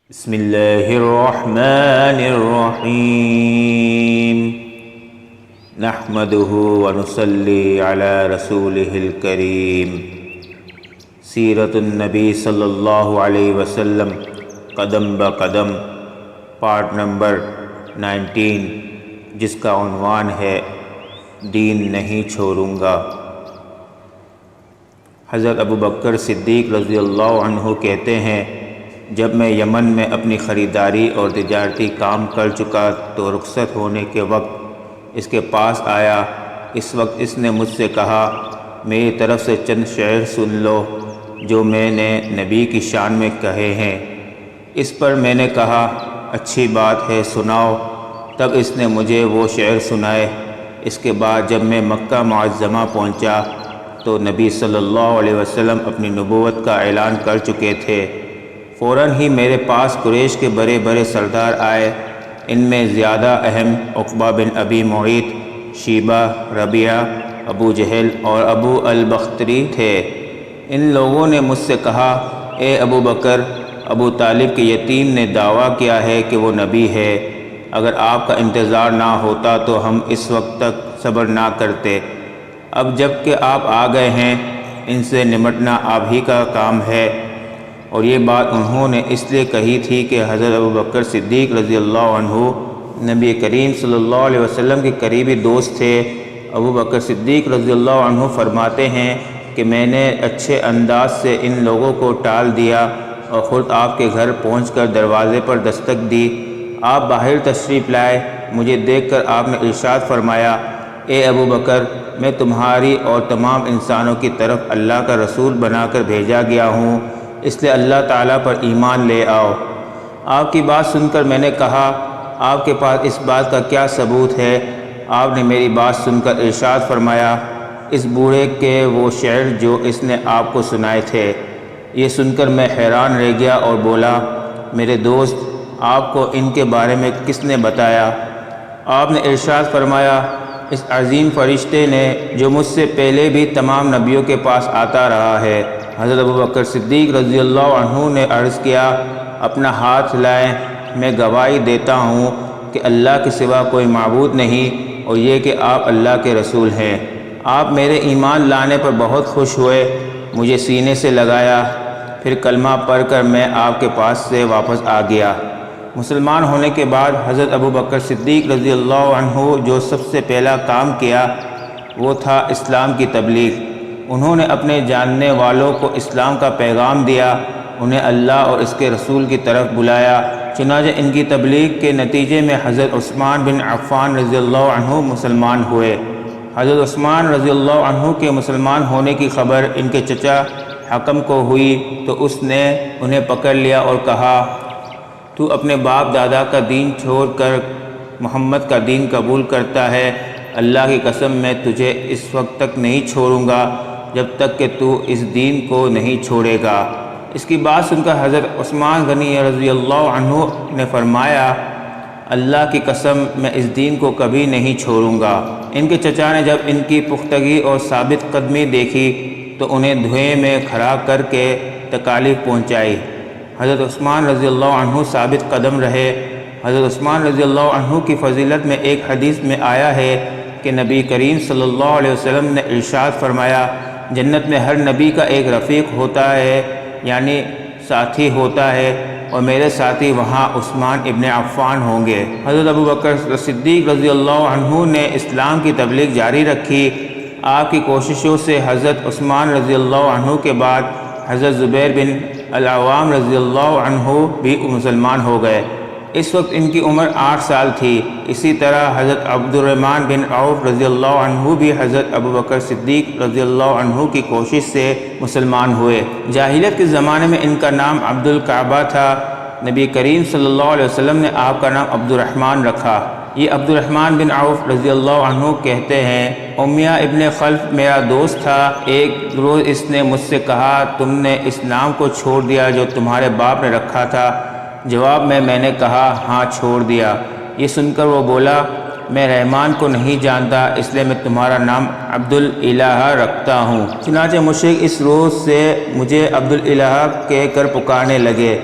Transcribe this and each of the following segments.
بسم اللہ الرحمن الرحیم نحمدہ ونصلی علی رسولہ الکریم۔ سیرت النبی صلی اللہ علیہ وسلم قدم بقدم، پارٹ نمبر 19، جس کا عنوان ہے دین نہیں چھوڑوں گا۔ حضرت ابوبکر صدیق رضی اللہ عنہ کہتے ہیں، جب میں یمن میں اپنی خریداری اور تجارتی کام کر چکا تو رخصت ہونے کے وقت اس کے پاس آیا۔ اس وقت اس نے مجھ سے کہا، میری طرف سے چند شعر سن لو جو میں نے نبی کی شان میں کہے ہیں۔ اس پر میں نے کہا، اچھی بات ہے، سناؤ۔ تب اس نے مجھے وہ شعر سنائے۔ اس کے بعد جب میں مکہ معظمہ پہنچا تو نبی صلی اللہ علیہ وسلم اپنی نبوت کا اعلان کر چکے تھے۔ فوراً ہی میرے پاس قریش کے بڑے بڑے سردار آئے۔ ان میں زیادہ اہم عقبہ بن ابی معیط، شیبہ، ربیعہ، ابو جہل اور ابو البختری تھے۔ ان لوگوں نے مجھ سے کہا، اے ابو بکر، ابو طالب کے یتیم نے دعویٰ کیا ہے کہ وہ نبی ہے۔ اگر آپ کا انتظار نہ ہوتا تو ہم اس وقت تک صبر نہ کرتے۔ اب جب کہ آپ آ گئے ہیں، ان سے نمٹنا آپ ہی کا کام ہے۔ اور یہ بات انہوں نے اس لیے کہی تھی کہ حضرت ابوبکر صدیق رضی اللہ عنہ نبی کریم صلی اللہ علیہ وسلم کے قریبی دوست تھے۔ ابوبکر صدیق رضی اللہ عنہ فرماتے ہیں کہ میں نے اچھے انداز سے ان لوگوں کو ٹال دیا اور خود آپ کے گھر پہنچ کر دروازے پر دستک دی۔ آپ باہر تشریف لائے۔ مجھے دیکھ کر آپ نے ارشاد فرمایا، اے ابوبکر، میں تمہاری اور تمام انسانوں کی طرف اللہ کا رسول بنا کر بھیجا گیا ہوں، اس لیے اللہ تعالیٰ پر ایمان لے آؤ۔ آپ کی بات سن کر میں نے کہا، آپ کے پاس اس بات کا کیا ثبوت ہے؟ آپ نے میری بات سن کر ارشاد فرمایا، اس بوڑھے کے وہ شعر جو اس نے آپ کو سنائے تھے۔ یہ سن کر میں حیران رہ گیا اور بولا، میرے دوست، آپ کو ان کے بارے میں کس نے بتایا؟ آپ نے ارشاد فرمایا، اس عظیم فرشتے نے جو مجھ سے پہلے بھی تمام نبیوں کے پاس آتا رہا ہے۔ حضرت ابوبکر صدیق رضی اللہ عنہ نے عرض کیا، اپنا ہاتھ لائیں، میں گواہی دیتا ہوں کہ اللہ کے سوا کوئی معبود نہیں اور یہ کہ آپ اللہ کے رسول ہیں۔ آپ میرے ایمان لانے پر بہت خوش ہوئے، مجھے سینے سے لگایا، پھر کلمہ پڑھ کر میں آپ کے پاس سے واپس آ گیا۔ مسلمان ہونے کے بعد حضرت ابوبکر صدیق رضی اللہ عنہ جو سب سے پہلا کام کیا وہ تھا اسلام کی تبلیغ۔ انہوں نے اپنے جاننے والوں کو اسلام کا پیغام دیا، انہیں اللہ اور اس کے رسول کی طرف بلایا۔ چنانچہ ان کی تبلیغ کے نتیجے میں حضرت عثمان بن عفان رضی اللہ عنہ مسلمان ہوئے۔ حضرت عثمان رضی اللہ عنہ کے مسلمان ہونے کی خبر ان کے چچا حکم کو ہوئی تو اس نے انہیں پکڑ لیا اور کہا، تو اپنے باپ دادا کا دین چھوڑ کر محمد کا دین قبول کرتا ہے؟ اللہ کی قسم میں تجھے اس وقت تک نہیں چھوڑوں گا جب تک کہ تو اس دین کو نہیں چھوڑے گا۔ اس کی بات سن کر حضرت عثمان غنی رضی اللہ عنہ نے فرمایا، اللہ کی قسم میں اس دین کو کبھی نہیں چھوڑوں گا۔ ان کے چچا نے جب ان کی پختگی اور ثابت قدمی دیکھی تو انہیں دھوئیں میں کھڑا کر کے تکالیف پہنچائی۔ حضرت عثمان رضی اللہ عنہ ثابت قدم رہے۔ حضرت عثمان رضی اللہ عنہ کی فضیلت میں ایک حدیث میں آیا ہے کہ نبی کریم صلی اللہ علیہ وسلم نے ارشاد فرمایا، جنت میں ہر نبی کا ایک رفیق ہوتا ہے، یعنی ساتھی ہوتا ہے، اور میرے ساتھی وہاں عثمان ابن عفان ہوں گے۔ حضرت ابوبکر صدیق رضی اللہ عنہ نے اسلام کی تبلیغ جاری رکھی۔ آپ کی کوششوں سے حضرت عثمان رضی اللہ عنہ کے بعد حضرت زبیر بن العوام رضی اللہ عنہ بھی مسلمان ہو گئے۔ اس وقت ان کی عمر 8 سال تھی۔ اسی طرح حضرت عبد الرحمن بن عوف رضی اللہ عنہ بھی حضرت ابوبکر صدیق رضی اللہ عنہ کی کوشش سے مسلمان ہوئے۔ جاہلیت کے زمانے میں ان کا نام عبد الکعبہ تھا۔ نبی کریم صلی اللہ علیہ وسلم نے آپ کا نام عبد الرحمن رکھا۔ یہ عبد الرحمن بن عوف رضی اللہ عنہ کہتے ہیں، امیہ ابن خلف میرا دوست تھا۔ ایک روز اس نے مجھ سے کہا، تم نے اس نام کو چھوڑ دیا جو تمہارے باپ نے رکھا تھا؟ جواب میں نے کہا، ہاں چھوڑ دیا۔ یہ سن کر وہ بولا، میں رحمان کو نہیں جانتا، اس لیے میں تمہارا نام عبد الالہ رکھتا ہوں۔ چنانچہ مشرک اس روز سے مجھے عبد الالہ کہہ کر پکارنے لگے۔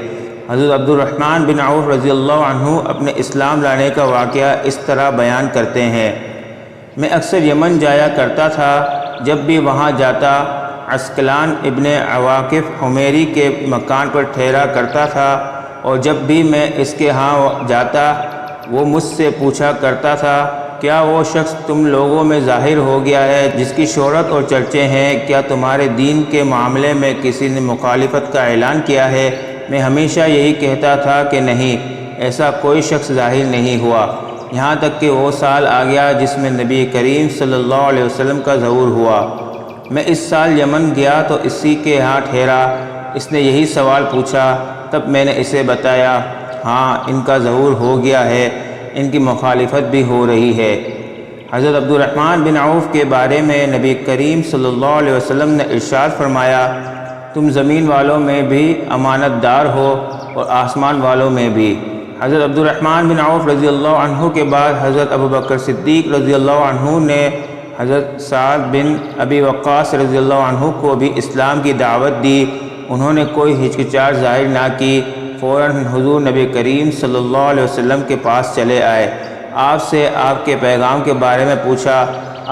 حضرت عبد الرحمن بن عوف رضی اللہ عنہ اپنے اسلام لانے کا واقعہ اس طرح بیان کرتے ہیں، میں اکثر یمن جایا کرتا تھا، جب بھی وہاں جاتا عسقلان ابن عواقف حمیری کے مکان پر ٹھہرا کرتا تھا، اور جب بھی میں اس کے ہاں جاتا وہ مجھ سے پوچھا کرتا تھا، کیا وہ شخص تم لوگوں میں ظاہر ہو گیا ہے جس کی شہرت اور چرچے ہیں؟ کیا تمہارے دین کے معاملے میں کسی نے مخالفت کا اعلان کیا ہے؟ میں ہمیشہ یہی کہتا تھا کہ نہیں، ایسا کوئی شخص ظاہر نہیں ہوا، یہاں تک کہ وہ سال آ گیا جس میں نبی کریم صلی اللہ علیہ وسلم کا ظہور ہوا۔ میں اس سال یمن گیا تو اسی کے ہاں ٹھہرا، اس نے یہی سوال پوچھا، تب میں نے اسے بتایا، ہاں ان کا ظہور ہو گیا ہے، ان کی مخالفت بھی ہو رہی ہے۔ حضرت عبد الرحمن بن عوف کے بارے میں نبی کریم صلی اللہ علیہ وسلم نے ارشاد فرمایا، تم زمین والوں میں بھی امانت دار ہو اور آسمان والوں میں بھی۔ حضرت عبد الرحمن بن عوف رضی اللہ عنہ کے بعد حضرت ابوبکر صدیق رضی اللہ عنہ نے حضرت سعد بن ابی وقاص رضی اللہ عنہ کو بھی اسلام کی دعوت دی۔ انہوں نے کوئی ہچکچاہٹ ظاہر نہ کی، فوراً حضور نبی کریم صلی اللہ علیہ وسلم کے پاس چلے آئے، آپ سے آپ کے پیغام کے بارے میں پوچھا،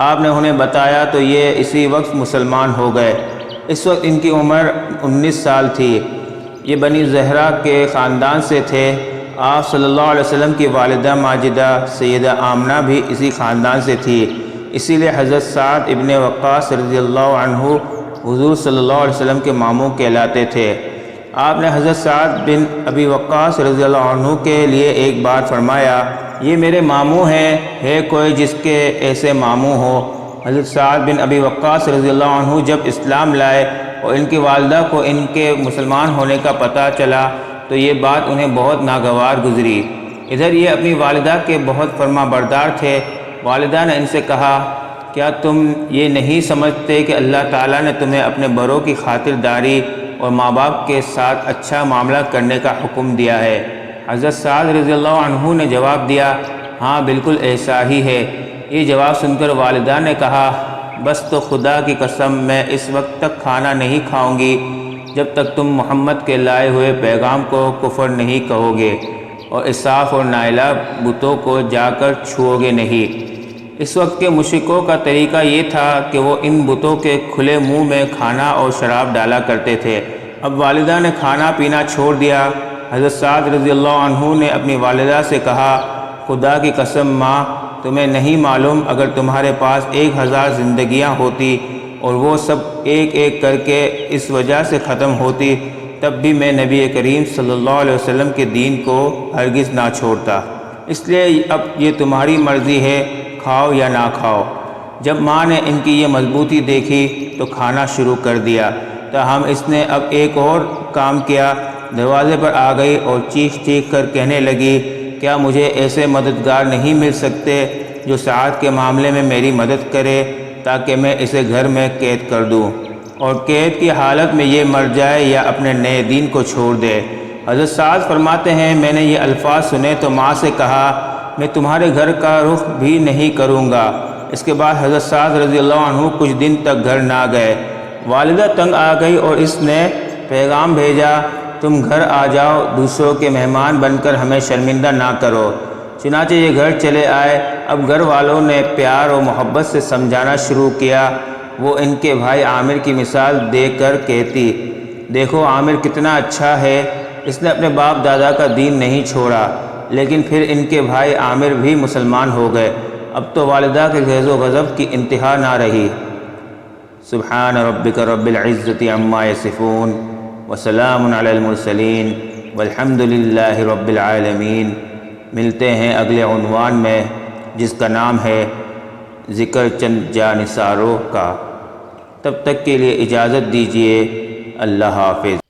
آپ نے انہیں بتایا تو یہ اسی وقت مسلمان ہو گئے۔ اس وقت ان کی عمر 19 سال تھی۔ یہ بنی زہرہ کے خاندان سے تھے۔ آپ صلی اللہ علیہ وسلم کی والدہ ماجدہ سیدہ آمنہ بھی اسی خاندان سے تھی، اسی لیے حضرت سعد ابن وقاص رضی اللہ عنہ حضور صلی اللہ علیہ وسلم کے ماموں کہلاتے تھے۔ آپ نے حضرت سعد بن ابی وقاص رضی اللہ عنہ کے لیے ایک بار فرمایا، یہ میرے ماموں ہیں، ہے کوئی جس کے ایسے ماموں ہو؟ حضرت سعد بن ابی وقاص رضی اللہ عنہ جب اسلام لائے اور ان کی والدہ کو ان کے مسلمان ہونے کا پتہ چلا تو یہ بات انہیں بہت ناگوار گزری۔ ادھر یہ اپنی والدہ کے بہت فرما بردار تھے۔ والدہ نے ان سے کہا، کیا تم یہ نہیں سمجھتے کہ اللہ تعالیٰ نے تمہیں اپنے بڑوں کی خاطرداری اور ماں باپ کے ساتھ اچھا معاملہ کرنے کا حکم دیا ہے؟ حضرت سعد رضی اللہ عنہ نے جواب دیا، ہاں بالکل ایسا ہی ہے۔ یہ جواب سن کر والدہ نے کہا، بس تو خدا کی قسم میں اس وقت تک کھانا نہیں کھاؤں گی جب تک تم محمد کے لائے ہوئے پیغام کو کفر نہیں کہو گے اور اساف اور نائلہ بتوں کو جا کر چھوؤ گے نہیں۔ اس وقت کے مشرکوں کا طریقہ یہ تھا کہ وہ ان بتوں کے کھلے منہ میں کھانا اور شراب ڈالا کرتے تھے۔ اب والدہ نے کھانا پینا چھوڑ دیا۔ حضرت سعد رضی اللہ عنہ نے اپنی والدہ سے کہا، خدا کی قسم ماں، تمہیں نہیں معلوم اگر تمہارے پاس 1000 زندگیاں ہوتی اور وہ سب ایک ایک کر کے اس وجہ سے ختم ہوتی، تب بھی میں نبی کریم صلی اللہ علیہ وسلم کے دین کو ہرگز نہ چھوڑتا۔ اس لیے اب یہ تمہاری مرضی ہے، کھاؤ یا نہ کھاؤ۔ جب ماں نے ان کی یہ مضبوطی دیکھی تو کھانا شروع کر دیا، تاہم اس نے اب ایک اور کام کیا، دروازے پر آ گئی اور چیخ چیخ کر کہنے لگی، کیا مجھے ایسے مددگار نہیں مل سکتے جو سعد کے معاملے میں میری مدد کرے تاکہ میں اسے گھر میں قید کر دوں اور قید کی حالت میں یہ مر جائے یا اپنے نئے دین کو چھوڑ دے؟ حضرت سعد فرماتے ہیں، میں نے یہ الفاظ سنے تو ماں سے کہا، میں تمہارے گھر کا رخ بھی نہیں کروں گا۔ اس کے بعد حضرت سعد رضی اللہ عنہ کچھ دن تک گھر نہ گئے۔ والدہ تنگ آ گئی اور اس نے پیغام بھیجا، تم گھر آ جاؤ، دوسروں کے مہمان بن کر ہمیں شرمندہ نہ کرو۔ چنانچہ یہ گھر چلے آئے۔ اب گھر والوں نے پیار اور محبت سے سمجھانا شروع کیا۔ وہ ان کے بھائی عامر کی مثال دے کر کہتی، دیکھو عامر کتنا اچھا ہے، اس نے اپنے باپ دادا کا دین نہیں چھوڑا۔ لیکن پھر ان کے بھائی عامر بھی مسلمان ہو گئے۔ اب تو والدہ کے غیظ و غضب کی انتہا نہ رہی۔ سبحان ربک رب العزت عما یصفون وسلام علی المرسلین والحمد للہ رب العالمین۔ ملتے ہیں اگلے عنوان میں جس کا نام ہے ذکر چند جانثاروں کا۔ تب تک کے لیے اجازت دیجیے، اللہ حافظ۔